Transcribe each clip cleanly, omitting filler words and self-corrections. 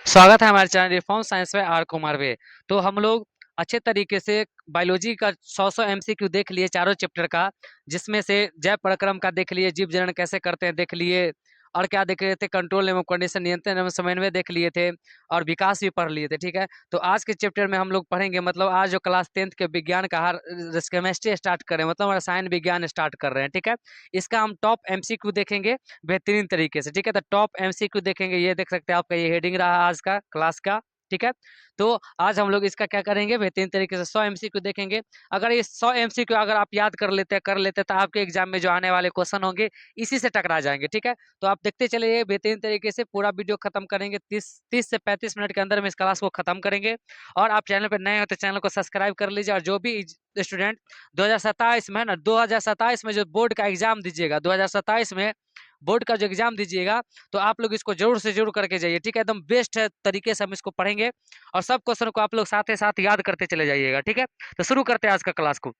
स्वागत है हमारे चैनल रिफॉर्म साइंस में आर कुमार में। तो हम लोग अच्छे तरीके से बायोलॉजी का 100 एमसीक्यू देख लिए चारों चैप्टर का, जिसमें से जैव प्रक्रम का देख लिए, जीव जनन कैसे करते हैं देख लिए, और क्या देख रहे थे, कंट्रोल एवं कंडीशन नियंत्रण एवं समन्वय देख लिए थे, और विकास भी पढ़ लिए थे। ठीक है, तो आज के चैप्टर में हम लोग पढ़ेंगे, मतलब आज जो क्लास 10th के विज्ञान का हर केमिस्ट्री स्टार्ट कर रहे हैं, मतलब रसायन विज्ञान स्टार्ट कर रहे हैं। ठीक है, इसका हम टॉप एमसीक्यू देखेंगे बेहतरीन तरीके से। ठीक है, तो टॉप एमसीक्यू देखेंगे, ये देख सकते हैं, आपका ये हेडिंग रहा आज का क्लास का। ठीक है, तो आज हम लोग इसका क्या करेंगे, बेहतरीन तरीके से 100 एमसीक्यू देखेंगे। अगर ये 100 एमसीक्यू अगर आप याद कर लेते तो आपके एग्जाम में जो आने वाले क्वेश्चन होंगे इसी से टकरा जाएंगे। ठीक है, तो आप देखते चलिए बेहतरीन तरीके से, पूरा वीडियो खत्म करेंगे, 30 से 35 मिनट के अंदर में इस क्लास को खत्म करेंगे। और आप चैनल पर नए हो तो चैनल को सब्सक्राइब कर लीजिए। और जो भी स्टूडेंट 2027 में है ना, 2027 में जो बोर्ड का एग्जाम दीजिएगा, 2027 में बोर्ड का जो एग्जाम दीजिएगा, तो आप लोग इसको जरूर से जरूर करके जाइए। ठीक है, एकदम बेस्ट है तरीके से हम इसको पढ़ेंगे, और सब क्वेश्चन को आप लोग साथ ही साथ याद करते चले जाइएगा। ठीक है, तो शुरू करते हैं आज का क्लास को।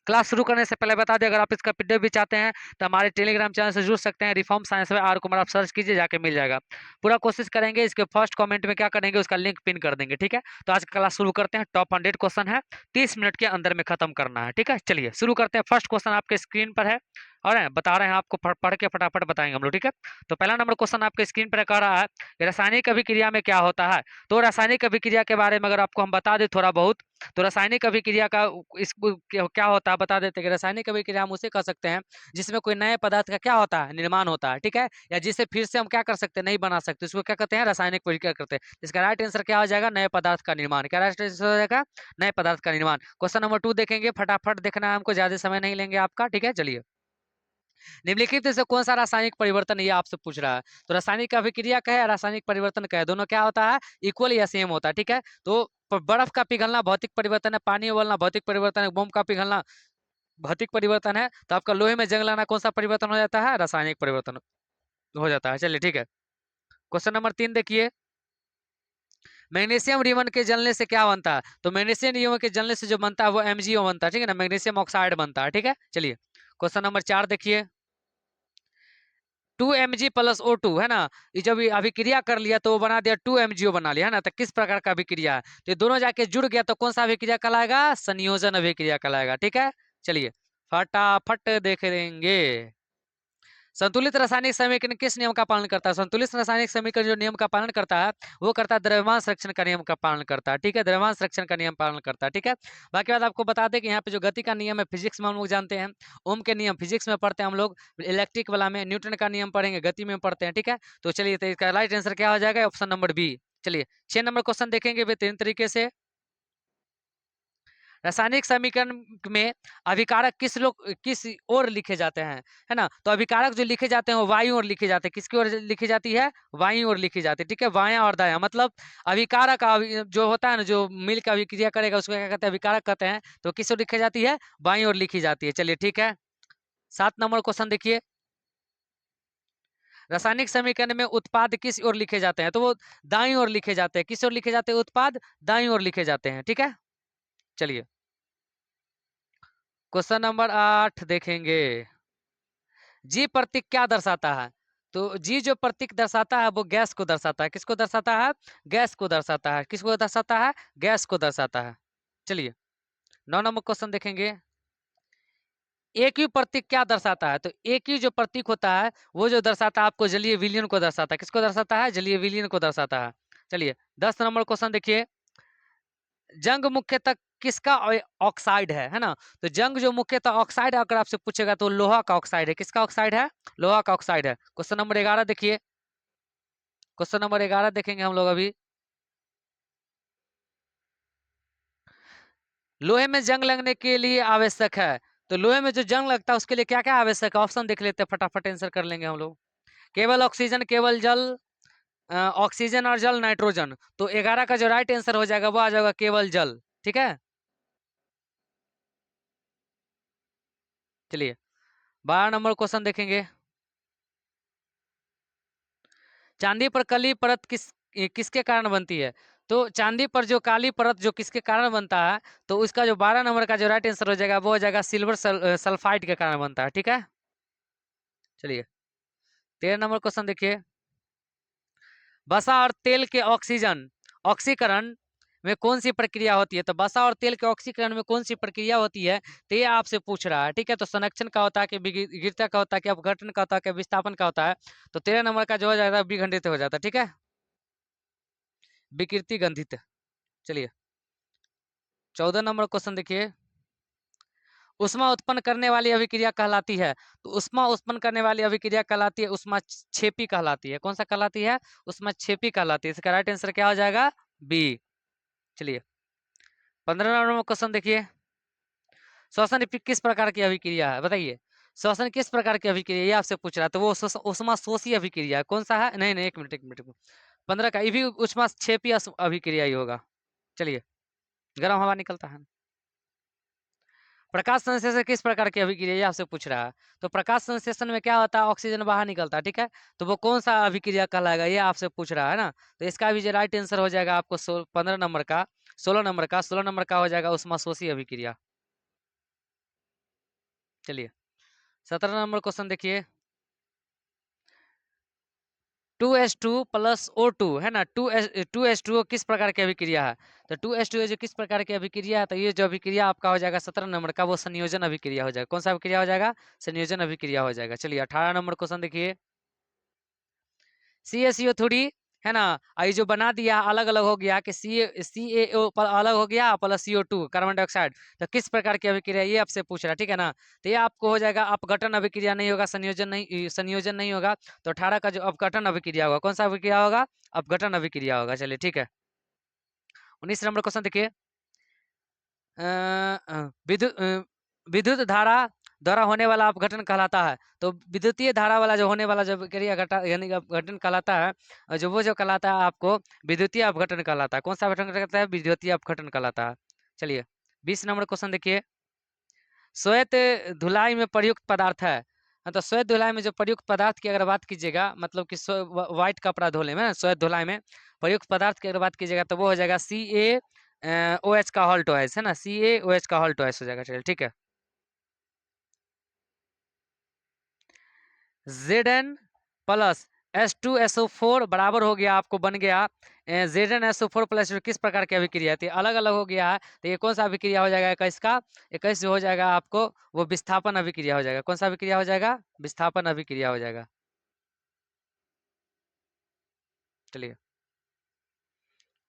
क्लास शुरू करने से पहले बता दें, अगर आप इसका पीडीएफ भी चाहते हैं तो हमारे टेलीग्राम चैनल से जुड़ सकते हैं। रिफॉर्म साइंस में आर कुमार आप सर्च कीजिए, जाके मिल जाएगा। पूरा कोशिश करेंगे, इसके फर्स्ट कमेंट में क्या करेंगे, उसका लिंक पिन कर देंगे। ठीक है, तो आज का क्लास शुरू करते हैं। टॉप 100 क्वेश्चन है, 30 मिनट के अंदर में खत्म करना है। ठीक है, चलिए शुरू करते हैं। फर्स्ट क्वेश्चन आपके स्क्रीन पर है, और बता रहे हैं आपको, पढ़ के फटाफट बताएंगे हम लोग। ठीक है, तो पहला नंबर क्वेश्चन आपके स्क्रीन पर कह रहा है कि रासायनिक अभिक्रिया में क्या होता है। तो रासायनिक अभिक्रिया के बारे में अगर आपको हम बता दें थोड़ा बहुत, तो रासायनिक अभिक्रिया का इसको क्या होता है बता देते हैं कि रासायनिक अभिक्रिया हम उसे कह सकते हैं जिसमें कोई नए पदार्थ का क्या होता है, निर्माण होता है। ठीक है, या जिसे फिर से हम क्या कर सकते हैं, नहीं बना सकते, उसको क्या कहते हैं, रासायनिक प्रक्रिया करते हैं। इसका राइट आंसर क्या हो जाएगा, नए पदार्थ का निर्माण। क्या राइट आंसर हो जाएगा, नए पदार्थ का निर्माण। क्वेश्चन नंबर 2 देखेंगे, फटाफट देखना है हमको, ज्यादा समय नहीं लेंगे आपका। ठीक है, चलिए। निम्नलिखित में से कौन सा रासायनिक परिवर्तन, ये आपसे पूछ रहा है। तो रासायनिक अभिक्रिया का है, रासायनिक परिवर्तन का है, दोनों क्या होता है, इक्वल या सेम होता है। ठीक है, तो बर्फ का पिघलना भौतिक परिवर्तन है, पानी उबलना भौतिक परिवर्तन है, मोम का पिघलना भौतिक परिवर्तन है। तो आपका लोहे में जंग लगना कौन सा परिवर्तन हो जाता है, रासायनिक परिवर्तन हो जाता है। चलिए ठीक है, क्वेश्चन नंबर 3 देखिए, मैग्नीशियम रिबन के जलने से क्या बनता है। तो मैग्नीशियम रिबन के जलने से जो बनता है वो एमजीओ बनता है। ठीक है ना, मैग्नीशियम ऑक्साइड बनता है। ठीक है, चलिए क्वेश्चन नंबर 4 देखिए, 2 Mg+O2 है ना, ये जब ये अभिक्रिया कर लिया तो वो बना दिया 2 MgO बना लिया है ना। तो किस प्रकार का अभिक्रिया है, तो ये दोनों जाके जुड़ गया तो कौन सा अभिक्रिया कहलाएगा, संयोजन अभिक्रिया कहलाएगा। ठीक है, चलिए फटाफट देख लेंगे। संतुलित रासायनिक समीकरण किस नियम का पालन करता है। संतुलित रासायनिक समीकरण जो नियम का पालन करता है वो करता है द्रव्यमान संरक्षण का नियम का पालन करता है। ठीक है, द्रव्यमान संरक्षण का नियम पालन करता है। ठीक है, बाकी बात आपको बता दें कि यहाँ पे जो गति का नियम है फिजिक्स में हम लोग जानते हैं, ओम के नियम फिजिक्स में पढ़ते हैं हम लोग, इलेक्ट्रिक वाला में न्यूटन का नियम पढ़ेंगे, गति में पढ़ते हैं। ठीक है, तो चलिए, तो इसका राइट आंसर क्या हो जाएगा, ऑप्शन नंबर बी। चलिए 6 नंबर क्वेश्चन देखेंगे बेहतरीन तरीके से। रासायनिक समीकरण में अभिकारक किस ओर लिखे जाते हैं, है ना। तो अभिकारक जो लिखे जाते हैं वो वायु ओर लिखे जाते हैं। किसकी ओर लिखी जाती है, वायु ओर लिखी जाती है। ठीक है, बायां और दायां, मतलब अभिकारक जो होता है ना, जो मिल का अभिक्रिया करेगा उसको क्या कहते हैं, अभिकारक कहते हैं। तो किस ओर लिखी जाती है, बाईं ओर लिखी जाती है। चलिए ठीक है, 7 नंबर क्वेश्चन देखिए, रासायनिक समीकरण में उत्पाद किस ओर लिखे जाते हैं। तो वो दाईं ओर लिखे जाते हैं। किस ओर लिखे जाते हैं, उत्पाद दाईं ओर लिखे जाते हैं। ठीक है, चलिए क्वेश्चन नंबर 8 देखेंगे, जी प्रतीक क्या दर्शाता है। तो जी जो प्रतीक दर्शाता है वो गैस को दर्शाता है। किसको दर्शाता है, गैस को दर्शाता है। किसको दर्शाता है, गैस को दर्शाता है। चलिए 9 नंबर क्वेश्चन देखेंगे, एक ही प्रतीक क्या दर्शाता है। तो एक ही जो प्रतीक होता है वो जो दर्शाता है आपको जलीय विलयन को दर्शाता है। किसको दर्शाता है, जलीय विलयन को दर्शाता है। चलिए 10 नंबर क्वेश्चन देखिए, जंग मुख्यतः किसका ऑक्साइड है ना। तो जंग जो मुख्यतः ऑक्साइड अगर आपसे पूछेगा तो लोहा का ऑक्साइड है। किसका ऑक्साइड है, लोहा का ऑक्साइड है। क्वेश्चन नंबर 11 देखिए, क्वेश्चन नंबर 11 देखेंगे हम लोग अभी, लोहे में जंग लगने के लिए आवश्यक है। तो लोहे में जो जंग लगता है उसके लिए क्या क्या आवश्यक है, ऑप्शन देख लेते हैं, फटाफट आंसर कर लेंगे हम लोग। केवल ऑक्सीजन, केवल जल, ऑक्सीजन और जल, नाइट्रोजन। तो 11 का जो राइट आंसर हो जाएगा वो आ जाएगा केवल जल। ठीक है, चलिए 12 नंबर क्वेश्चन देखेंगे, चांदी पर काली परत किसके कारण बनती है। तो चांदी पर जो काली परत जो किसके कारण बनता है, तो उसका जो 12 नंबर का जो राइट आंसर हो जाएगा वो हो जाएगा सिल्वर सल्फाइड के कारण बनता है। ठीक है, चलिए 13 नंबर क्वेश्चन देखिए, वसा और तेल के ऑक्सीकरण में कौन सी प्रक्रिया होती है? तो वसा और तेल के ऑक्सीकरण में कौन सी प्रक्रिया होती है, तो ये आपसे पूछ रहा है। ठीक है, तो संरक्षण का होता है कि विघटन का होता है कि अपघटन का होता है कि विस्थापन का होता है? तो 13 नंबर का जो हो जाता है विघटित हो जाता है। ठीक है, विकृति गंधित। चलिए 14 नंबर क्वेश्चन देखिए, उष्मा उत्पन्न करने वाली अभिक्रिया कहलाती है? तो उष्मा उत्पन्न करने वाली अभिक्रिया कहलाती है उष्मा क्षेपी कहलाती है। कौन सा कहलाती है? उष्मा क्षेपी कहलाती है। इसका राइट आंसर क्या हो जाएगा? बी। चलिए 15 नंबर क्वेश्चन देखिए, श्वसन किस प्रकार की अभिक्रिया है, बताइए? श्वसन किस प्रकार की अभिक्रिया, ये आपसे पूछ रहा है। तो वो उष्मा शोषी अभिक्रिया है। कौन सा है? नहीं नहीं, एक मिनट 15 का ये भी उष्मा क्षेपी अभिक्रिया ही होगा। चलिए, गर्म हवा निकलता है। प्रकाश संश्लेषण किस प्रकार की अभिक्रिया, ये आपसे पूछ रहा है। तो प्रकाश संश्लेषण में क्या होता है? ऑक्सीजन बाहर निकलता है। ठीक है, तो वो कौन सा अभिक्रिया कहलाएगा, ये आपसे पूछ रहा है ना। तो इसका भी जो राइट आंसर हो जाएगा आपको 15 नंबर का, 16 नंबर का हो जाएगा उष्मा शोषी अभिक्रिया। चलिए 17 नंबर क्वेश्चन देखिए, 2H2 प्लस O2 है ना, 2H2O किस प्रकार की अभिक्रिया है? तो 2H2O जो किस प्रकार की अभिक्रिया है, तो ये जो अभिक्रिया आपका हो जाएगा 17 नंबर का, वो संयोजन अभिक्रिया हो जाएगा। कौन सा अभिक्रिया हो जाएगा? संयोजन अभिक्रिया हो जाएगा। चलिए 18 नंबर क्वेश्चन देखिए, CaCO3 है ना, ये जो बना दिया अलग अलग हो गया कि CaO अलग हो गया प्लस CO2 कार्बन डाइऑक्साइड, तो किस प्रकार की अभिक्रिया, ये आपसे पूछ रहा है। ठीक है ना, तो ये आपको हो जाएगा अपघटन अभिक्रिया नहीं होगा, संयोजन नहीं होगा। तो 18 का जो अपघटन अभिक्रिया होगा, कौन सा अभिक्रिया होगा? अपघटन अभिक्रिया होगा। चलिए ठीक है 19 नंबर क्वेश्चन देखिए, विद्युत धारा द्वारा होने वाला अपघटन कहलाता है? तो विद्युतीय धारा वाला जो होने वाला जो क्रिया घटा यानी कि अपघटन कहलाता है, जो वो जो कहलाता है आपको विद्युतीय अपघटन कहलाता है। कौन सा अपघटन कहलाता है? विद्युतीय अपघटन कहलाता है। चलिए 20 नंबर क्वेश्चन देखिए, श्वेत धुलाई में प्रयुक्त पदार्थ है। तो श्वेत धुलाई में जो प्रयुक्त पदार्थ की अगर बात कीजिएगा, मतलब कि व्हाइट कपड़ा धोने में श्वेत धुलाई में प्रयुक्त पदार्थ की अगर बात कीजिएगा, तो वो हो जाएगा CaOH का हॉल्टोएस है ना, CaOH का हॉल्टोएस हो जाएगा। चलिए ठीक है, Zn प्लस H2SO4 बराबर हो गया, आपको बन गया ZnSO4 प्लस किस प्रकार की अभिक्रिया थी? अलग अलग हो गया है, तो ये कौन सा अभिक्रिया हो जाएगा? 21 का 21 जो हो जाएगा आपको, वो विस्थापन अभिक्रिया हो जाएगा। कौन सा अभिक्रिया हो जाएगा? विस्थापन अभिक्रिया हो जाएगा। चलिए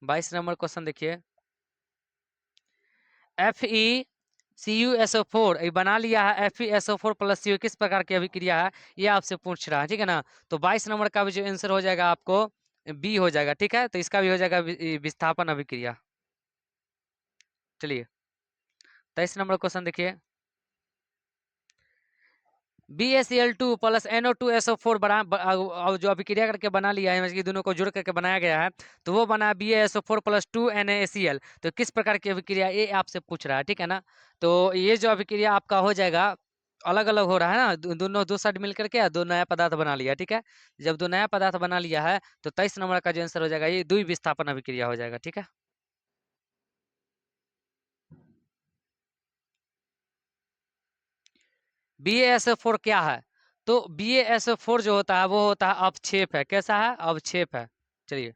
22 नंबर क्वेश्चन देखिए, FeCuSO4 ये बना लिया है, FeSO4 प्लस Cu किस प्रकार की अभिक्रिया है, ये आपसे पूछ रहा है। ठीक है ना, तो 22 नंबर का भी जो आंसर हो जाएगा आपको बी हो जाएगा। ठीक है, तो इसका भी हो जाएगा विस्थापन अभिक्रिया। चलिए 23 नंबर क्वेश्चन देखिए, BaCl2 प्लस NO2SO4 जो अभिक्रिया करके बना लिया है, कि दोनों को जुड़ करके बनाया गया है, तो वो बना BaSO4 प्लस 2NaCl। तो किस प्रकार की अभिक्रिया, ये आपसे पूछ रहा है। ठीक है ना, तो ये जो अभिक्रिया आपका हो जाएगा, अलग अलग हो रहा है ना, दोनों दो साइड मिल करके दो नया पदार्थ बना लिया। ठीक है, जब दो नया पदार्थ बना लिया है, तो 23 नंबर का जो आंसर हो जाएगा, ये द्वि विस्थापन अभिक्रिया हो जाएगा। ठीक है, BaSO4 क्या है? तो BaSO4 जो होता है, वो होता है अवक्षेप है। कैसा है? अवक्षेप है। चलिए,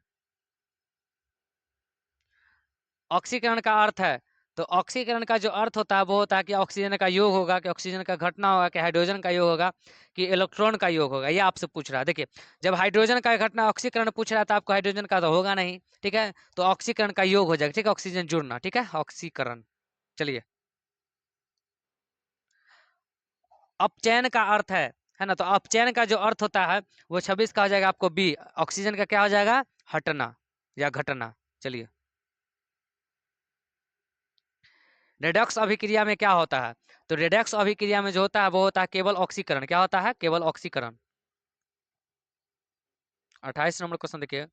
ऑक्सीकरण का अर्थ है, तो ऑक्सीकरण का जो अर्थ होता है, वो होता है कि ऑक्सीजन का योग होगा, कि ऑक्सीजन का घटना होगा, कि हाइड्रोजन का योग होगा, कि इलेक्ट्रॉन का योग होगा। ये आपसे पूछ रहा है। देखिए, जब हाइड्रोजन का घटना ऑक्सीकरण पूछ रहा था आपको, हाइड्रोजन का तो होगा नहीं। ठीक है, तो ऑक्सीकरण का योग हो जाएगा। ठीक है, ऑक्सीजन जुड़ना। ठीक है, ऑक्सीकरण। चलिए, अपचयन का अर्थ है ना, तो अपचयन का जो अर्थ होता है, वो 26 का हो जाएगा आपको बी। ऑक्सीजन का क्या हो जाएगा? हटना या घटना। चलिए, रेडॉक्स अभिक्रिया में क्या होता है? तो रेडॉक्स अभिक्रिया में जो होता है, वो होता है केवल ऑक्सीकरण। क्या होता है? केवल ऑक्सीकरण। 28 नंबर क्वेश्चन देखिए,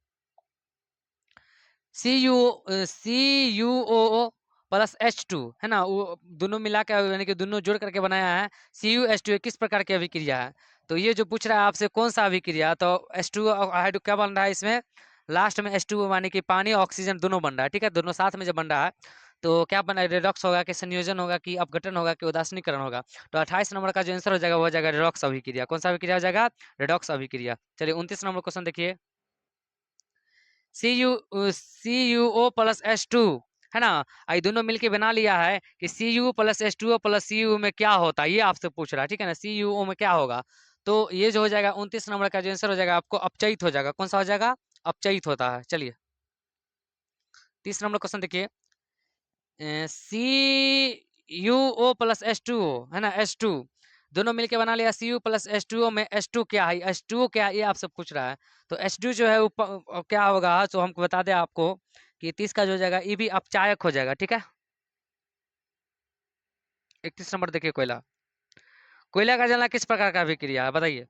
CuO प्लस H2 है ना, वो दोनों मिला के यानी कि दोनों जोड़ करके बनाया है CuH2 किस प्रकार की अभिक्रिया है? तो ये जो पूछ रहा है आपसे कौन सा अभिक्रिया, तो H2 हाइड्रो क्या बन रहा है इसमें, लास्ट में H2 माने कि पानी ऑक्सीजन दोनों बन रहा है। ठीक है, दोनों साथ में जब बन रहा है, तो क्या बना है? रिडॉक्स होगा, कि संयोजन होगा, कि अपघटन होगा, कि उदासीनीकरण होगा? तो 28 नंबर का जो आंसर हो जाएगा, वो हो जाएगा रिडॉक्स अभिक्रिया। कौन सा अभिक्रिया हो जाएगा? रिडॉक्स अभिक्रिया। चलिए 29 नंबर क्वेश्चन देखिए, CuO प्लस H2 है ना, ये दोनों मिलके बना लिया है कि Cu plus H2O plus Cu में क्या होता है, ये आपसे पूछ रहा है, ठीक है ना। CuO में क्या होगा, तो ये जो हो जाएगा 29 नंबर का जो आंसर हो जाएगा आपको अपचयित हो जाएगा। कौन सा हो जाएगा, अपचयित होता है। चलिए 30 नंबर क्वेश्चन देखिए, CuO प्लस H2O है ना, H2 दोनों मिलके बना लिया Cu प्लस H2O में H2 क्या है, H2O क्या है, ये आपसे पूछ रहा है। तो H2 जो है क्या होगा, तो हमको बता दें आपको कि 30 का जो हो जाएगा ये भी अपचायक हो जाएगा, ठीक है। 31 नंबर देखिए, कोयला, कोयला का जलना किस प्रकार का अभिक्रिया है, बताइए।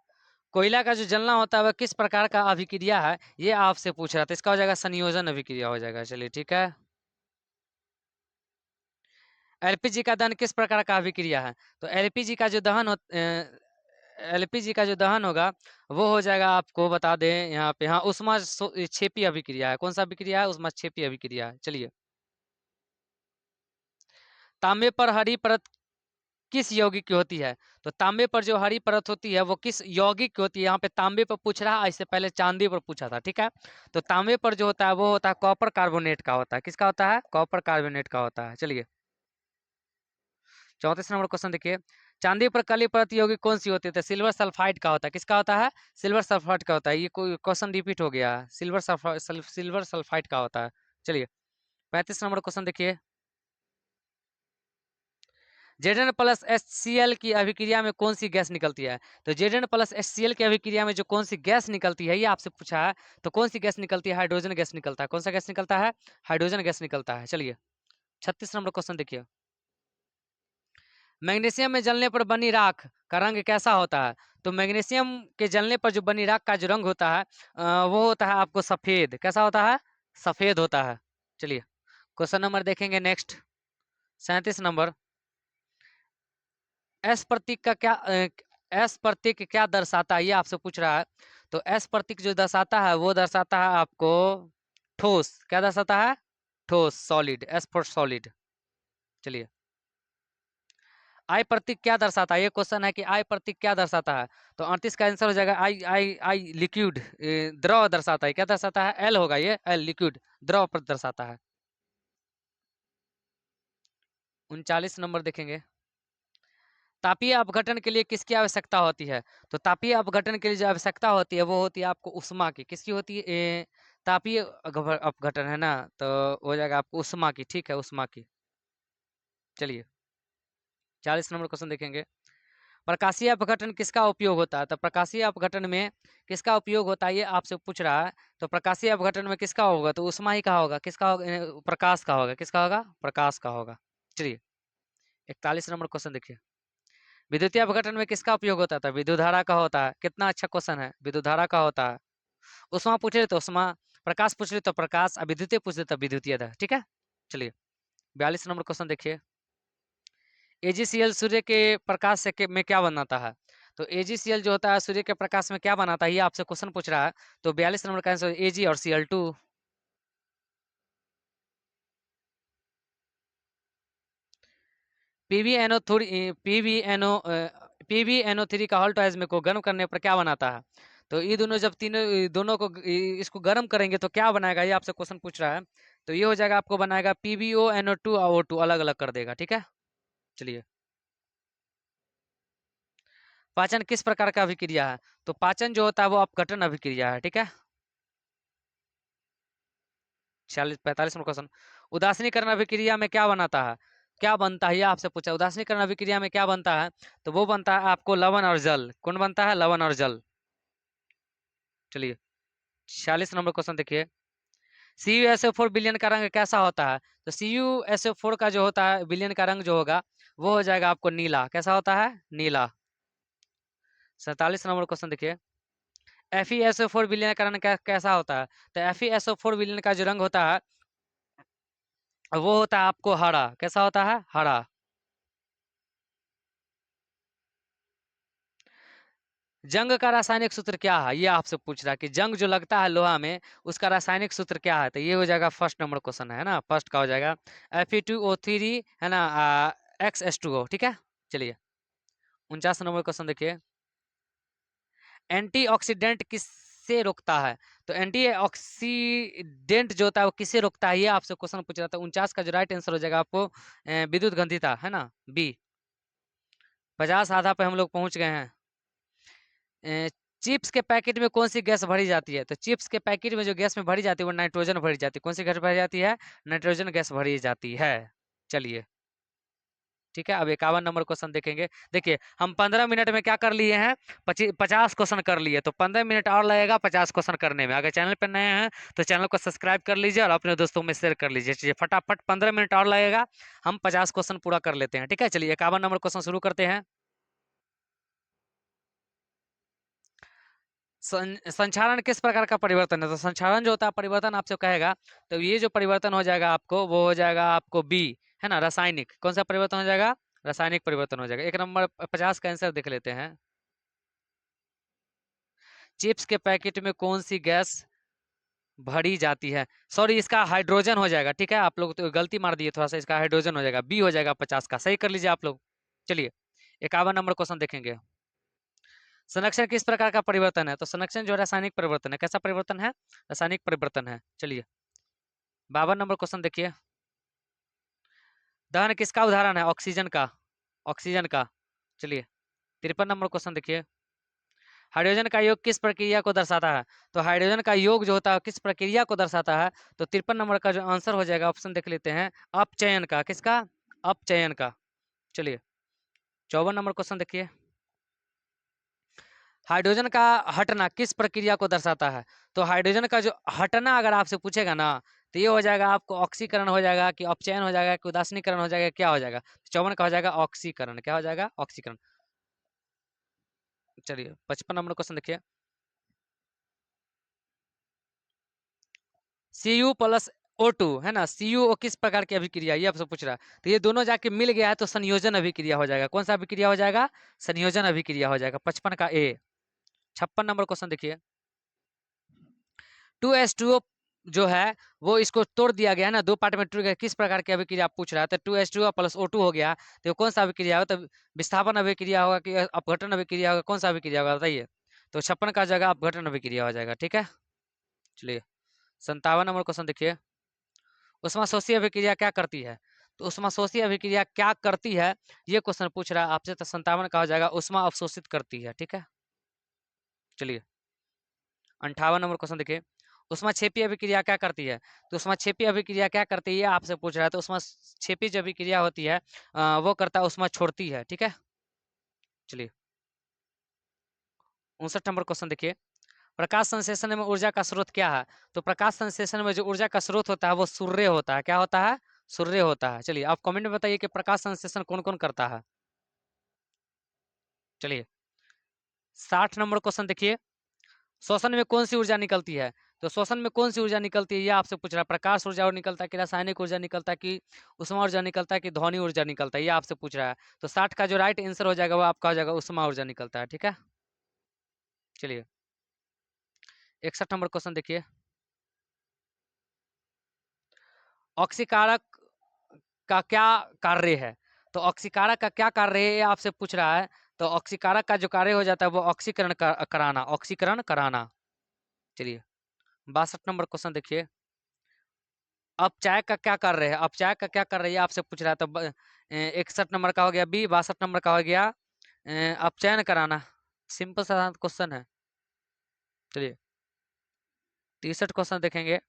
कोयला का जो जलना होता है वह किस प्रकार का अभिक्रिया है, ये आपसे पूछ रहा था। इसका हो जाएगा संयोजन अभिक्रिया हो जाएगा। चलिए ठीक है। एलपीजी का दहन किस प्रकार का अभिक्रिया है, तो एलपीजी का जो दहन हो एलपीजी का जो दहन होगा वो हो जाएगा, आपको बता दें यहाँ पे, हाँ उष्मा क्षेपी अभिक्रिया है। कौन सा अभिक्रिया है, उष्मा क्षेपी अभिक्रिया है। चलिए, तांबे पर हरी परत किस यौगिक की होती है, तो तांबे पर जो हरी परत होती है वो किस यौगिक की होती है। यहाँ पे तांबे पर पूछ रहा है, इससे पहले चांदी पर पूछा था, ठीक है। तो तांबे पर जो होता है वो होता है कॉपर कार्बोनेट का होता है। किसका होता है, कॉपर कार्बोनेट का होता है। चलिए 34 नंबर क्वेश्चन देखिए, चांदी पर काली परत यौगिक कौन सी होती है, तो सिल्वर सल्फाइड का होता है। किसका होता है, सिल्वर सल्फाइड का होता है। ये कोई क्वेश्चन रिपीट हो गया है, सिल्वर सल्फाइड का होता है। चलिए 35 नंबर क्वेश्चन देखिए, जेडन प्लस HCl की अभिक्रिया में कौन सी गैस निकलती है, तो जेडन प्लस HCl की अभिक्रिया में जो कौन सी गैस निकलती है ये आपसे पूछा है। तो कौन सी गैस निकलती है, हाइड्रोजन गैस निकलता है। कौन सा गैस निकलता है, हाइड्रोजन गैस निकलता है। चलिए 36 नंबर क्वेश्चन देखिए, मैग्नीशियम में जलने पर बनी राख का रंग कैसा होता है, तो मैग्नीशियम के जलने पर जो बनी राख का जो रंग होता है वो होता है आपको सफेद। कैसा होता है, सफेद होता है। चलिए क्वेश्चन नंबर देखेंगे नेक्स्ट, 37 नंबर, एस प्रतीक का क्या एस प्रतीक क्या दर्शाता है, ये आपसे पूछ रहा है। तो एस प्रतीक जो दर्शाता है वो दर्शाता है आपको ठोस। क्या दर्शाता है, ठोस, सॉलिड, एस फॉर सॉलिड। चलिए आई प्रतीक क्या दर्शाता है, ये क्वेश्चन है कि आई प्रतीक क्या दर्शाता है, तो 38 का आंसर हो जाएगा आई आई आई लिक्विड, द्रव दर्शाता है। क्या दर्शाता है, एल होगा, ये एल लिक्विड, द्रव पर दर्शाता है। 39 नंबर देखेंगे, तापीय अपघटन के लिए किसकी आवश्यकता होती है, तो तापीय अपघटन के लिए जो आवश्यकता होती है वो होती है आपको उष्मा की। किसकी होती है, तापीय अपघटन है ना, तो हो जाएगा आपको उष्मा की, ठीक है, उष्मा की। चलिए 40 नंबर क्वेश्चन देखेंगे, प्रकाशीय अपघटन किसका उपयोग होता है, तो प्रकाशीय अपघटन में किसका उपयोग होता है ये आपसे पूछ रहा है। तो प्रकाशीय अपघटन में किसका होगा, तो उष्मा ही का होगा। किसका होगा, प्रकाश का होगा। किसका होगा, प्रकाश का होगा। चलिए 41 नंबर क्वेश्चन देखिए, विद्युतीय अपघटन में किसका उपयोग होता था, विद्युत धारा का होता है। कितना अच्छा क्वेश्चन है, विद्युत धारा का होता है। उष्मा पूछ रहे तो उष्मा, प्रकाश पूछ रहे तो प्रकाश, और विद्युतीय पूछ रहे तो विद्युतीय था, ठीक है। चलिए 42 नंबर क्वेश्चन देखिए, AgCl सूर्य के प्रकाश से में क्या बनाता है, तो AgCl जो होता है सूर्य के प्रकाश में क्या बनाता है, ये आपसे क्वेश्चन पूछ रहा है। तो 42 नंबर का आंसर Ag और Cl2। PbNO3 का हॉल्ट आइस में को गर्म करने पर क्या बनाता है, तो ये दोनों जब तीनों दोनों को इसको गर्म करेंगे तो क्या बनाएगा, ये आपसे क्वेश्चन पूछ रहा है। तो ये हो जाएगा, आपको बनाएगा PbONO2 और O2 अलग अलग कर देगा, ठीक है। चलिए पाचन किस प्रकार का अभिक्रिया है, तो पाचन जो होता है वो अपघटन अभिक्रिया है, ठीक है। 45 नंबर क्वेश्चन, उदासीनीकरण अभिक्रिया में क्या बनाता है, क्या बनता है, ये आपसे पूछा। उदासीनीकरण अभिक्रिया में क्या बनता है, तो वो बनता है आपको लवण और जल। कौन बनता है, लवण और जल। चलिए 46 नंबर क्वेश्चन देखिए, CuSO4 विलयन का रंग कैसा होता है, तो CuSO4 का जो होता है विलयन का रंग जो होगा वो हो जाएगा आपको नीला। कैसा होता है, नीला। 47 नंबर क्वेश्चन देखिए, FeSO4 विलयन का रंग कैसा होता है, तो FeSO4 विलयन का जो रंग होता है वो होता है आपको हरा। कैसा होता है, हरा। जंग का रासायनिक सूत्र क्या है, ये आपसे पूछ रहा है कि जंग जो लगता है लोहा में उसका रासायनिक सूत्र क्या है, तो ये हो जाएगा फर्स्ट नंबर क्वेश्चन है ना, फर्स्ट का हो जाएगा Fe2O3 है ना, XH2O, ठीक है। चलिए 49 नंबर क्वेश्चन देखिए, एंटीऑक्सीडेंट किस किससे रोकता है? तो एंटीऑक्सीडेंट जो होता है वो किससे रोकता है, ये आपसे क्वेश्चन पूछ रहा था। 49 का जो राइट आंसर हो जाएगा आपको विद्युत गंधिता, है ना, बी। 50 आधा पे हम लोग पहुंच गए हैं। चिप्स के पैकेट में कौन सी गैस भरी जाती है? तो चिप्स के पैकेट में जो गैस में भरी जाती है वो नाइट्रोजन भरी जाती है। कौन सी गैस भरी जाती है? नाइट्रोजन गैस भरी जाती है। चलिए ठीक है, अब 51 नंबर क्वेश्चन देखेंगे। देखिए हम 15 मिनट में क्या कर लिए हैं, 50 क्वेश्चन कर लिए, तो 15 मिनट और लगेगा 50 क्वेश्चन करने में। अगर चैनल पर नए हैं तो चैनल को सब्सक्राइब कर लीजिए और अपने दोस्तों में शेयर कर लीजिए। चलिए फटाफट 15 मिनट और लगेगा, हम 50 क्वेश्चन पूरा कर लेते हैं। ठीक है, चलिए 51 नंबर क्वेश्चन शुरू करते हैं। संचारण किस प्रकार का परिवर्तन है? तो संचारण जो होता है परिवर्तन आपसे कहेगा, तो ये जो परिवर्तन हो जाएगा आपको वो हो जाएगा आपको बी, है ना, रासायनिक। कौन सा परिवर्तन हो जाएगा? रासायनिक परिवर्तन हो जाएगा। एक नंबर 50 का आंसर देख लेते हैं। चिप्स के पैकेट में कौन सी गैस भरी जाती है? सॉरी, इसका हाइड्रोजन हो जाएगा। ठीक है, आप लोग तो गलती मार दिए थोड़ा सा, इसका हाइड्रोजन हो जाएगा, बी हो जाएगा 50 का। सही कर लीजिए आप लोग। चलिए 51 नंबर क्वेश्चन देखेंगे। संरक्षण किस प्रकार का परिवर्तन है? तो संरक्षण जो रासायनिक परिवर्तन है। कैसा परिवर्तन है? रासायनिक परिवर्तन है। चलिए 52 नंबर क्वेश्चन देखिए। दहन किसका उदाहरण है? ऑक्सीजन का, ऑक्सीजन का। चलिए 53 नंबर क्वेश्चन देखिए। हाइड्रोजन का योग किस प्रक्रिया को दर्शाता है? तो हाइड्रोजन का योग जो होता है किस प्रक्रिया को दर्शाता है? तो 53 नंबर का जो आंसर हो जाएगा, ऑप्शन देख लेते हैं, अपचयन का। किसका? अपचयन का। चलिए 54 नंबर क्वेश्चन देखिए। हाइड्रोजन का हटना किस प्रक्रिया को दर्शाता है? तो हाइड्रोजन का जो हटना अगर आपसे पूछेगा ना, तो ये हो जाएगा आपको ऑक्सीकरण हो जाएगा, कि अपचयन हो जाएगा, कि उदासीनीकरण हो जाएगा, क्या हो जाएगा? 54 का हो जाएगा ऑक्सीकरण। क्या हो जाएगा? ऑक्सीकरण। चलिए 55 नंबर क्वेश्चन देखिए। Cu+O2, है ना, CuO किस प्रकार की अभिक्रिया, ये आपसे पूछ रहा है। तो ये दोनों जाके मिल गया है तो संयोजन अभिक्रिया हो जाएगा। कौन सा अभिक्रिया हो जाएगा? संयोजन अभिक्रिया हो जाएगा। 55 का ए। 56 नंबर क्वेश्चन देखिए। 2H2O जो है वो इसको तोड़ दिया गया है ना, दो पार्ट में टूट गया, किस प्रकार की अभिक्रिया आप पूछ रहा है? तो 2H2O+O2 हो गया, तो कौन सा अभिक्रिया होगा? तो विस्थापन अभिक्रिया होगा कि अपघटन अभिक्रिया होगा? कौन सा अभिक्रिया होगा बताइए? तो 56 का जगह अपघटन अभिक्रिया हो जाएगा। ठीक है, चलिए 57 नंबर क्वेश्चन देखिए। उष्माशोषी अभिक्रिया क्या करती है? तो उष्माशोषी अभिक्रिया क्या करती है, ये क्वेश्चन पूछ रहा है आपसे। तो 57 का हो जाएगा उष्मा अवशोषित करती है। ठीक है, चलिए 58 नंबर क्वेश्चन देखिए। उष्माक्षेपी अभिक्रिया क्या करती है? तो उष्माक्षेपी अभिक्रिया क्या करती है, ये आपसे पूछ रहा है। तो उष्माक्षेपी जो अभिक्रिया होती है वो करता है उष्मा छोड़ती है। ठीक है, चलिए 59 नंबर क्वेश्चन देखिए। प्रकाश संश्लेषण में ऊर्जा का स्रोत क्या है? तो प्रकाश संश्लेषण में जो ऊर्जा का स्रोत होता है वो सूर्य होता है। क्या होता है? सूर्य होता है। चलिए आप कमेंट में बताइए कि प्रकाश संश्लेषण कौन कौन करता है। चलिए 60 नंबर क्वेश्चन देखिए। श्वसन में कौन सी ऊर्जा निकलती है? तो श्वसन में कौन सी ऊर्जा निकलती है, ये आपसे पूछ रहा है। प्रकाश ऊर्जा और निकलता है, कि रासायनिक ऊर्जा निकलता है, कि उष्मा ऊर्जा निकलता है, कि ध्वनि ऊर्जा निकलता है, ये आपसे पूछ रहा है। तो 60 का जो राइट आंसर हो जाएगा वो आपका हो जाएगा उष्मा ऊर्जा निकलता है। ठीक है, चलिए 61 नंबर क्वेश्चन देखिए। ऑक्सीकारक का क्या कार्य है? तो ऑक्सीकारक का क्या कार्य है, ये आपसे पूछ रहा है। तो ऑक्सीकारक का जो कार्य हो जाता है वो ऑक्सीकरण कराना, ऑक्सीकरण कराना। चलिए 62 नंबर क्वेश्चन देखिए। अपचायक का क्या कार्य है? अपचायक का क्या कार्य है, ये आपसे पूछ रहा है। तो 61 नंबर का हो गया बी। 62 नंबर का हो गया अपचयन कराना। सिंपल सा क्वेश्चन है। चलिए 63 क्वेश्चन देखेंगे।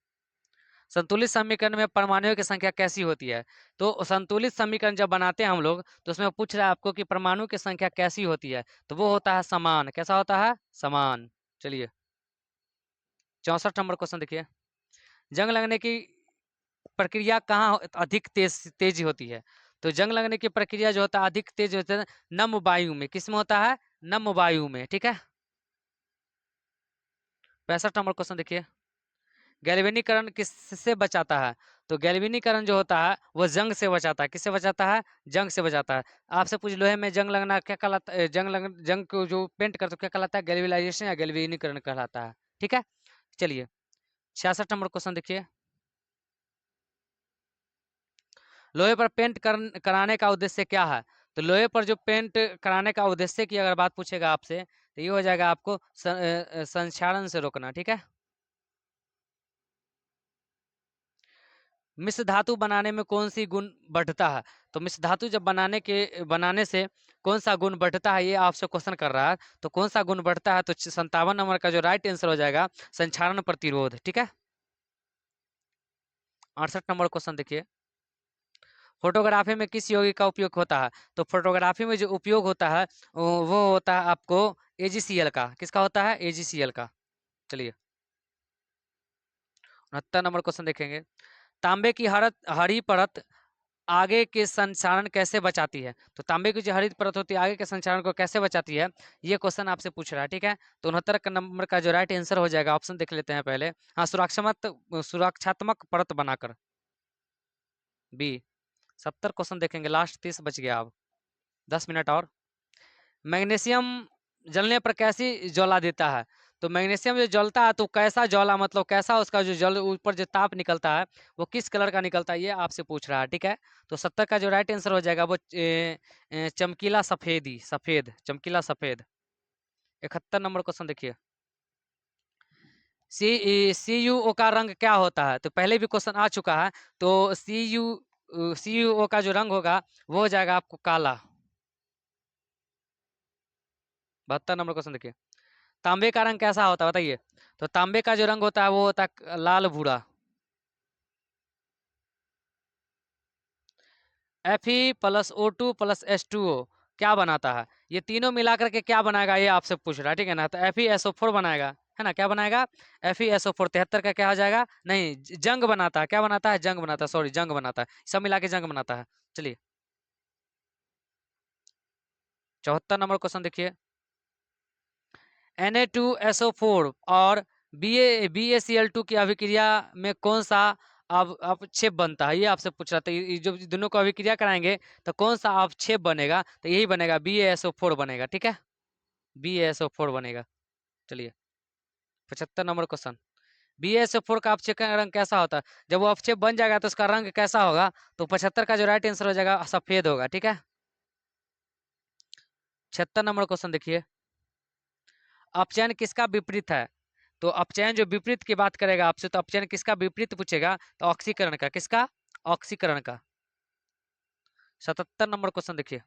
संतुलित समीकरण में परमाणुओं की संख्या कैसी होती है? तो संतुलित समीकरण जब बनाते हैं हम लोग, तो उसमें पूछ रहा है आपको कि परमाणु की संख्या कैसी होती है? तो वो होता है समान। कैसा होता है? समान। चलिए 64 नंबर क्वेश्चन देखिए। जंग लगने की प्रक्रिया कहाँ अधिक तेज होती है? तो जंग लगने की प्रक्रिया जो होता है अधिक तेज होता है नम वायु में। किसमें होता है? नम वायु में। ठीक है, 65 नंबर क्वेश्चन देखिए। गैल्वेनीकरण किससे बचाता है? तो गैल्वेनीकरण जो होता है वो जंग से बचाता है। किससे बचाता है? जंग से बचाता है। आपसे पूछ लोहे में जंग लगना क्या कहलाता है? जंग को जो पेंट करते क्या कहलाता है? गैल्वेनाइजेशन या गैल्वेनीकरण कहलाता है। ठीक है, चलिए 66 नंबर क्वेश्चन देखिए। लोहे पर पेंट कराने का उद्देश्य क्या है? तो लोहे पर जो पेंट कराने का उद्देश्य की अगर बात पूछेगा आपसे, तो ये हो जाएगा आपको संक्षारण से रोकना, ठीक है। मिश्र धातु बनाने में कौन सी गुण बढ़ता है? तो मिश्र धातु जब बनाने से कौन सा गुण बढ़ता है, ये आपसे क्वेश्चन कर रहा है। तो कौन सा गुण बढ़ता है? तो 57 नंबर का जो राइट आंसर हो जाएगा संक्षारण प्रतिरोध, ठीक है। 68 नंबर क्वेश्चन देखिए, फोटोग्राफी में किस यौगिक का उपयोग होता है? तो फोटोग्राफी में जो उपयोग होता है वो होता है आपको एजीसीएल का। किसका होता है? एजीसीएल का। चलिए 69 नंबर क्वेश्चन देखेंगे, तांबे की हरी परत आगे के संचारण कैसे बचाती है? तो तांबे की जो हरित परत होती है आगे के संचारण को कैसे बचाती है, ये क्वेश्चन आपसे पूछ रहा है, ठीक है। तो 69 का नंबर का जो राइट आंसर हो जाएगा, ऑप्शन देख लेते हैं पहले। हाँ, सुरक्षात्मक परत बनाकर, बी। 70 क्वेश्चन देखेंगे, लास्ट 30 बच गया अब, 10 मिनट और। मैग्नीशियम जलने पर कैसी ज्वाला देता है? तो मैग्नीशियम जो जलता है तो कैसा ज्वाला, मतलब कैसा उसका जो जल ऊपर जो ताप निकलता है वो किस कलर का निकलता है, ये आपसे पूछ रहा है, ठीक है। तो 70 का जो राइट आंसर हो जाएगा वो चमकीला सफेदी, सफेद, चमकीला सफेद। 71 नंबर क्वेश्चन देखिए, सी यू ओ का रंग क्या होता है? तो पहले भी क्वेश्चन आ चुका है। तो सी यू ओ का जो रंग होगा वो हो जाएगा आपको काला। 72 नंबर क्वेश्चन देखिए, तांबे का रंग कैसा होता है बताइए? तो तांबे का जो रंग होता है वो होता है लाल भूरा। Fe+O2+H2O क्या बनाता है? ये तीनों मिलाकर के क्या बनाएगा, ये आपसे पूछ रहा है, ठीक है ना। तो FeSO4 बनाएगा, है ना। क्या बनाएगा? FeSO4। 73 का क्या हो जाएगा? नहीं, जंग बनाता है। क्या बनाता है? जंग बनाता है, सॉरी, जंग बनाता है, सब मिला के जंग बनाता है। चलिए 74 नंबर क्वेश्चन देखिए, Na2SO4 और BaCl2 की अभिक्रिया में कौन सा अवक्षेप बनता है, ये आपसे पूछ रहा था। ये जो दोनों को अभिक्रिया कराएंगे तो कौन सा अवक्षेप बनेगा? तो यही बनेगा, BaSO4 बनेगा, ठीक है। BaSO4 बनेगा। चलिए 75 नंबर क्वेश्चन, BaSO4 का अवक्षेप का रंग कैसा होता है? जब वो अवक्षेप बन जाएगा तो उसका रंग कैसा होगा? तो 75 का जो राइट आंसर हो जाएगा सफेद होगा, ठीक है। 76 नंबर क्वेश्चन देखिए, अपचयन किसका विपरीत है? तो अपचयन जो विपरीत की बात करेगा आपसे, तो अपचयन किसका विपरीत पूछेगा? तो ऑक्सीकरण का। किसका? ऑक्सीकरण का। 77 नंबर क्वेश्चन देखिए,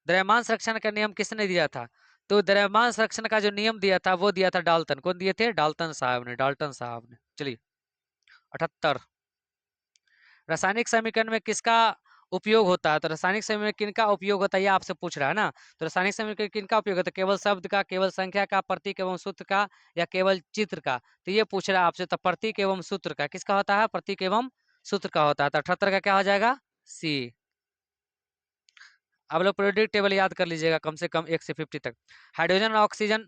द्रव्यमान संरक्षण का नियम किसने दिया था? तो द्रव्यमान संरक्षण का जो नियम दिया था वो दिया था डाल्टन। कौन दिए थे? डाल्टन साहब ने, डाल्टन साहब ने। चलिए 78, रासायनिक समीकरण में किसका उपयोग होता है? तो रासायनिक समीकरण में किनका उपयोग होता है, ये आपसे पूछ रहा है ना। तो रासायनिक समीकरण किनका उपयोग होता है? केवल शब्द का, केवल संख्या का, प्रतीक एवं सूत्र का, या केवल चित्र का? तो ये पूछ रहा है आपसे, तो प्रतीक एवं सूत्र का। किसका होता है? प्रतीक एवं सूत्र का होता है। तो 78 का क्या हो जाएगा? सी। आप लोग पीरियोडिक टेबल याद कर लीजिएगा कम से कम 1 से 50 तक। हाइड्रोजन और ऑक्सीजन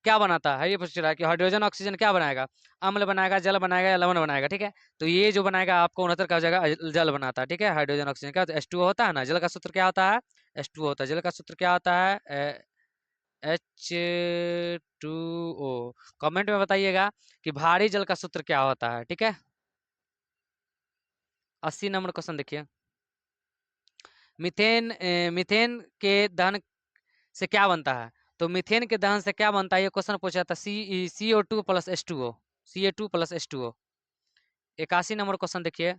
क्या बनाता है, ये पूछ रहा है कि हाइड्रोजन ऑक्सीजन क्या बनाएगा? अम्ल बनाएगा, जल बनाएगा, या लवण बनाएगा, ठीक है। तो ये जो बनाएगा आपको 69 का हो जाएगा जल बनाता है, ठीक है। हाइड्रोजन ऑक्सीजन क्या होता है? H2O होता है ना। जल का सूत्र क्या होता है? H2O होता है। जल का सूत्र क्या होता है? H2O। कमेंट में बताइएगा कि भारी जल का सूत्र क्या होता है, ठीक है। 80 नंबर क्वेश्चन देखिए, मीथेन के दहन से क्या बनता है? तो मीथेन के दहन से क्या बनता है, ये क्वेश्चन पूछा था। CO2+H2O, Ca2+H2O। 81 नंबर क्वेश्चन देखिए,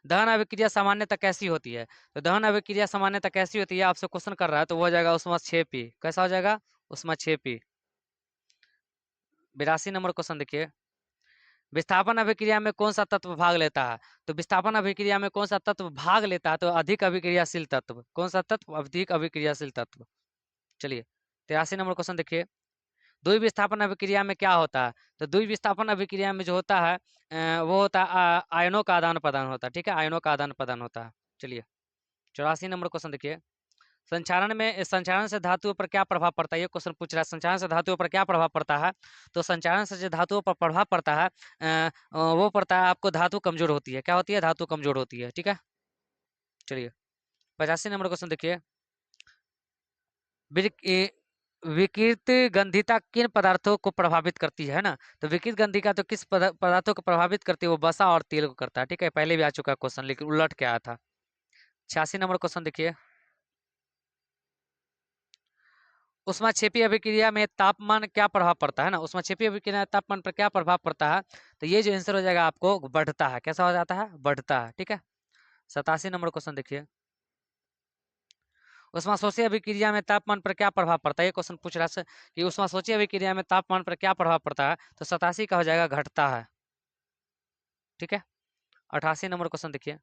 दहन अभिक्रिया सामान्यतः कैसी होती है? तो दहन अभिक्रिया सामान्यतः कैसी होती है आपसे क्वेश्चन कर रहा है, तो वो हो जाएगा उसमें 6P। कैसा हो जाएगा? उसमें 6P। 82 नंबर क्वेश्चन देखिए, विस्थापन अभिक्रिया में कौन सा तत्व भाग लेता है? तो विस्थापन अभिक्रिया में कौन सा तत्व भाग लेता है? तो अधिक अभिक्रियाशील तत्व। कौन सा तत्व? अधिक अभिक्रियाशील तत्व। चलिए 83 नंबर क्वेश्चन देखिए, द्वि विस्थापन अभिक्रिया में क्या होता है? तो द्वि विस्थापन अभिक्रिया में जो होता है वो होता है आयनों का आदान प्रदान होता है, ठीक है। आयनों का आदान प्रदान होता है। चलिए 84 नंबर क्वेश्चन देखिए, संचारण से धातुओं पर क्या प्रभाव पड़ता है, ये क्वेश्चन पूछ रहा है। संचारण से धातुओं पर क्या प्रभाव पड़ता है? तो संचारण से जो धातुओं पर प्रभाव पड़ता है वो पड़ता है आपको, धातु कमजोर होती है। क्या होती है? धातु कमजोर होती है, ठीक है। चलिए 85 नंबर क्वेश्चन देखिए, विकिरित गंधिता किन पदार्थों को प्रभावित करती है ना। तो विकिरित गंधिका तो किस पदार्थों को प्रभावित करती है? वो वसा और तेल को करता है, ठीक है। पहले भी आ चुका क्वेश्चन, लेकिन उलट के आया था। 86 नंबर क्वेश्चन देखिए, ऊष्माक्षेपीय अभिक्रिया में तापमान क्या प्रभाव पड़ता है ना, ऊष्माक्षेपीय अभिक्रिया में तापमान पर क्या प्रभाव पड़ता है, तो ये जो आंसर हो जाएगा आपको बढ़ता है, कैसा हो जाता है, बढ़ता है, ठीक है। 87 नंबर क्वेश्चन देखिए, ऊष्माशोषी अभिक्रिया में तापमान पर क्या प्रभाव पड़ता है, ये क्वेश्चन पूछ रहा है कि ऊष्माशोषी अभिक्रिया में तापमान पर क्या प्रभाव पड़ता है, तो 87 का हो जाएगा घटता है, ठीक है। 88 नंबर क्वेश्चन देखिए,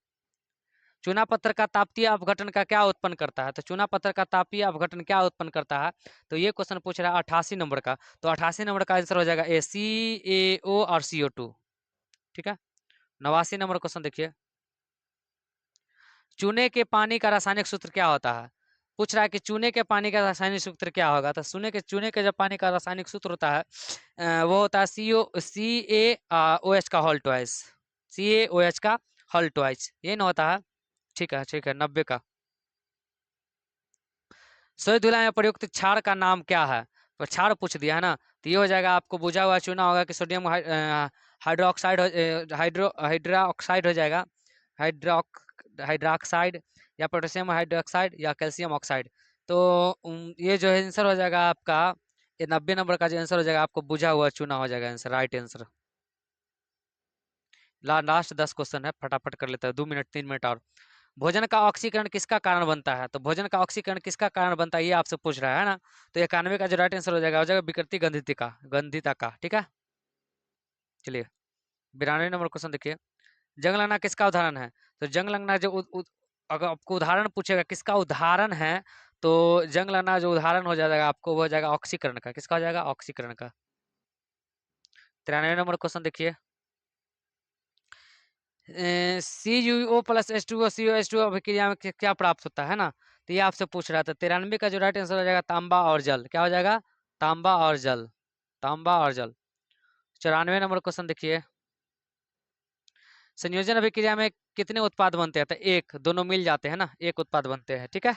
चूना पत्थर का तापीय अपघटन का क्या उत्पन्न करता है, तो चूना पत्थर का तापीय अपघटन क्या उत्पन्न करता है, तो ये क्वेश्चन पूछ रहा है 88 नंबर का, तो 88 नंबर का आंसर हो जाएगा ACAO और CO2, ठीक है। 89 नंबर क्वेश्चन देखिए, चूने के पानी का रासायनिक सूत्र क्या होता है, पूछ रहा है कि चूने के पानी का रासायनिक सूत्र क्या होगा, तो चूने के जो पानी का रासायनिक सूत्र होता है वो होता है CaOH का होल ट्वाइस, CaOH का होल ट्वाइस, ये ना होता है, ठीक है, ठीक है। 90 का, सोई धुलाई में प्रयुक्त क्षार का नाम क्या है, तो क्षार पूछ दिया है ना, तो ये हो जाएगा आपको बुझा हुआ चूना होगा कि सोडियम हाइड्रोक्साइड हाइड्रोक्साइड हो जाएगा, हाइड्रोक हाइड्रोक्साइड या पोटेशियम हाइड्रोक्साइड या कैल्शियम ऑक्साइड, तो ये जो आंसर हो जाएगा आपका, ये 90 नंबर का जो आंसर हो जाएगा आपको बुझा हुआ चूना हो जाएगा answer, right answer. Last 10 question है, फटाफट कर लेते हैं, 2 मिनट 3 मिनट और। भोजन का ऑक्सीकरण किसका कारण बनता है, तो भोजन का ऑक्सीकरण किसका कारण बनता है ये आपसे पूछ रहा है ना, तो 91 का जो राइट आंसर हो जाएगा विकृति गंधिता का, ठीक है। चलिए 92 नंबर क्वेश्चन देखिए, जंग लगना किसका उदाहरण है, तो जंग लगना जो अगर आपको उदाहरण पूछेगा किसका उदाहरण है, तो जंग लगना जो उदाहरण हो जाएगा आपको वो हो जाएगा ऑक्सीकरण का, किसका हो जाएगा, ऑक्सीकरण का। 93 नंबर क्वेश्चन देखिए, CuO plus H2O CO H2O अभिक्रिया में क्या प्राप्त होता है ना, तो ये आपसे पूछ रहा था। 93 का जो राइट आंसर हो जाएगा तांबा और जल, क्या हो जाएगा, तांबा और जल, तांबा और जल। 94 नंबर क्वेश्चन देखिए, संयोजन अभिक्रिया में कितने उत्पाद बनते हैं, तो एक, दोनों मिल जाते हैं ना, एक उत्पाद बनते हैं, ठीक है।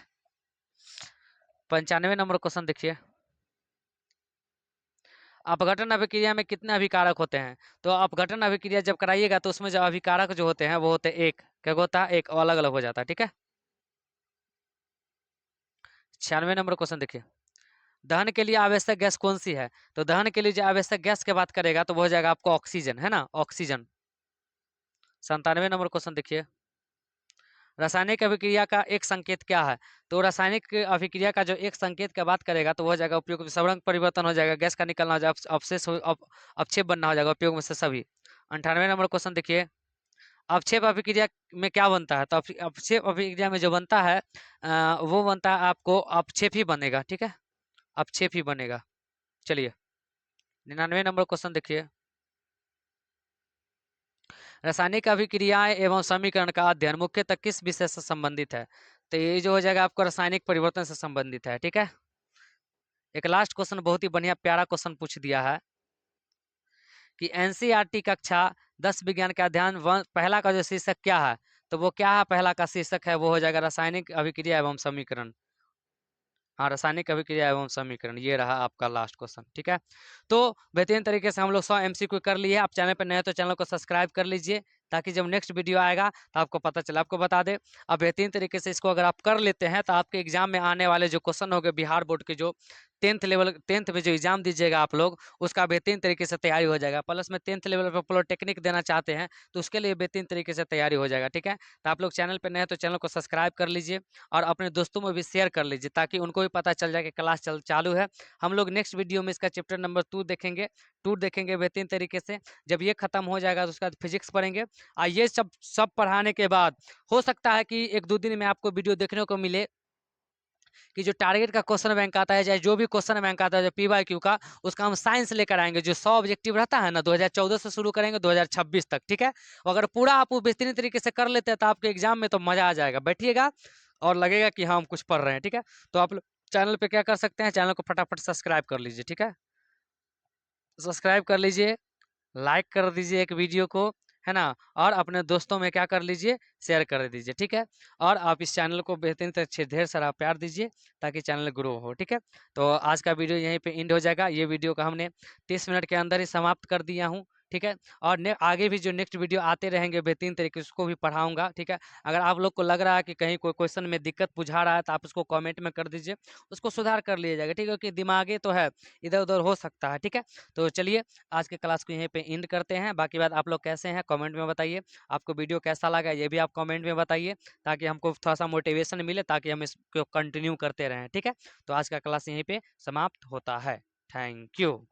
95 नंबर क्वेश्चन देखिए, अपघटन अभिक्रिया में कितने अभिकारक होते हैं, तो अपघटन अभिक्रिया जब कराइएगा तो उसमें जो अभिकारक जो होते हैं वो होते हैं एक, क्या होता है, एक, अलग अलग हो जाता है, ठीक है। 96 नंबर क्वेश्चन देखिए, दहन के लिए आवश्यक गैस कौन सी है, तो दहन के लिए जो आवश्यक गैस की बात करेगा तो वो हो जाएगा आपको ऑक्सीजन, है ना, ऑक्सीजन। 97 नंबर क्वेश्चन देखिए, रासायनिक अभिक्रिया का एक संकेत क्या है, तो रासायनिक अभिक्रिया का जो एक संकेत की बात करेगा तो वो हो जाएगा उपयोग सवर्ण परिवर्तन हो जाएगा, गैस का निकलना हो जाएगा, अवशेष अवक्षेप बनना हो जाएगा उपयोग में से सभी। 98 नंबर क्वेश्चन देखिए, अवक्षेप अभिक्रिया में क्या बनता है, तो अवक्षेप अभिक्रिया में जो बनता है वो बनता है आपको अपक्षेप ही बनेगा, ठीक है, अपक्षेप ही बनेगा। चलिए 99 नंबर क्वेश्चन देखिए, रासायनिक अभिक्रियाएं एवं समीकरण का अध्ययन मुख्यतः किस विषय से संबंधित है, तो ये जो हो जाएगा आपको रासायनिक परिवर्तन से संबंधित है, ठीक है। एक लास्ट क्वेश्चन बहुत ही बढ़िया प्यारा क्वेश्चन पूछ दिया है कि एनसीईआरटी कक्षा 10 विज्ञान का अध्ययन पहला का जो शीर्षक क्या है, तो वो क्या है, पहला का शीर्षक है वो हो जाएगा रासायनिक अभिक्रिया एवं समीकरण, हाँ, रासायनिक अभिक्रिया एवं समीकरण, ये रहा आपका लास्ट क्वेश्चन, ठीक है। तो बेहतरीन तरीके से हम लोग 100 MCQ कर लिए। आप चैनल पर नए तो चैनल को सब्सक्राइब कर लीजिए ताकि जब नेक्स्ट वीडियो आएगा तो आपको पता चले। आपको बता दें, अब बेहतरीन तरीके से इसको अगर आप कर लेते हैं तो आपके एग्जाम में आने वाले जो क्वेश्चन होंगे बिहार बोर्ड के, जो 10th में जो एग्जाम दीजिएगा आप लोग, उसका बेहतरीन तरीके से तैयारी हो जाएगा। प्लस में 10th लेवल पर पॉलिटेक्निक देना चाहते हैं तो उसके लिए बेहतरीन तरीके से तैयारी हो जाएगा, ठीक है। तो आप लोग चैनल पर नए हैं तो चैनल को सब्सक्राइब कर लीजिए और अपने दोस्तों में भी शेयर कर लीजिए ताकि उनको भी पता चल जाए कि क्लास चालू है। हम लोग नेक्स्ट वीडियो में इसका चैप्टर नंबर 2 देखेंगे बेहतरीन तरीके से। जब ये खत्म हो जाएगा तो उसके बाद फिजिक्स पढ़ेंगे। और ये सब पढ़ाने के बाद हो सकता है कि 1-2 दिन में आपको वीडियो देखने को मिले कि जो टारगेट का क्वेश्चन बैंक आता है, चाहे जो भी क्वेश्चन बैंक आता है जो PYQ का, उसका हम साइंस लेकर आएंगे। जो 100 ऑब्जेक्टिव रहता है ना, 2014 से शुरू करेंगे 2026 तक, ठीक है। अगर पूरा आप बेहतरीन तरीके से कर लेते हैं तो आपके एग्जाम में तो मजा आ जाएगा, बैठिएगा और लगेगा कि हाँ हम कुछ पढ़ रहे हैं, ठीक है। तो आप चैनल पे क्या कर सकते हैं, चैनल को फटाफट सब्सक्राइब कर लीजिए, ठीक है। सब्सक्राइब कर लीजिए, लाइक कर दीजिए एक वीडियो को, है ना, और अपने दोस्तों में क्या कर लीजिए, शेयर कर दीजिए, ठीक है। और आप इस चैनल को बेहतरीन तरह से ढेर सारा प्यार दीजिए ताकि चैनल ग्रो हो, ठीक है। तो आज का वीडियो यहीं पे एंड हो जाएगा। ये वीडियो का हमने 30 मिनट के अंदर ही समाप्त कर दिया हूँ। ठीक है। और आगे भी जो नेक्स्ट वीडियो आते रहेंगे बेहतरीन तरीके से उसको भी पढ़ाऊंगा, ठीक है। अगर आप लोग को लग रहा है कि कहीं कोई क्वेश्चन में दिक्कत बुझा रहा है तो आप उसको कमेंट में कर दीजिए, उसको सुधार कर लिया जाएगा, ठीक है, क्योंकि दिमागे तो है, इधर उधर हो सकता है, ठीक है। तो चलिए आज के क्लास को यहीं पे एंड करते हैं। बाकी बात आप लोग कैसे हैं कमेंट में बताइए, आपको वीडियो कैसा लगा ये भी आप कमेंट में बताइए, ताकि हमको थोड़ा सा मोटिवेशन मिले, ताकि हम इसको कंटिन्यू करते रहें, ठीक है। तो आज का क्लास यहीं पे समाप्त होता है। Thank you.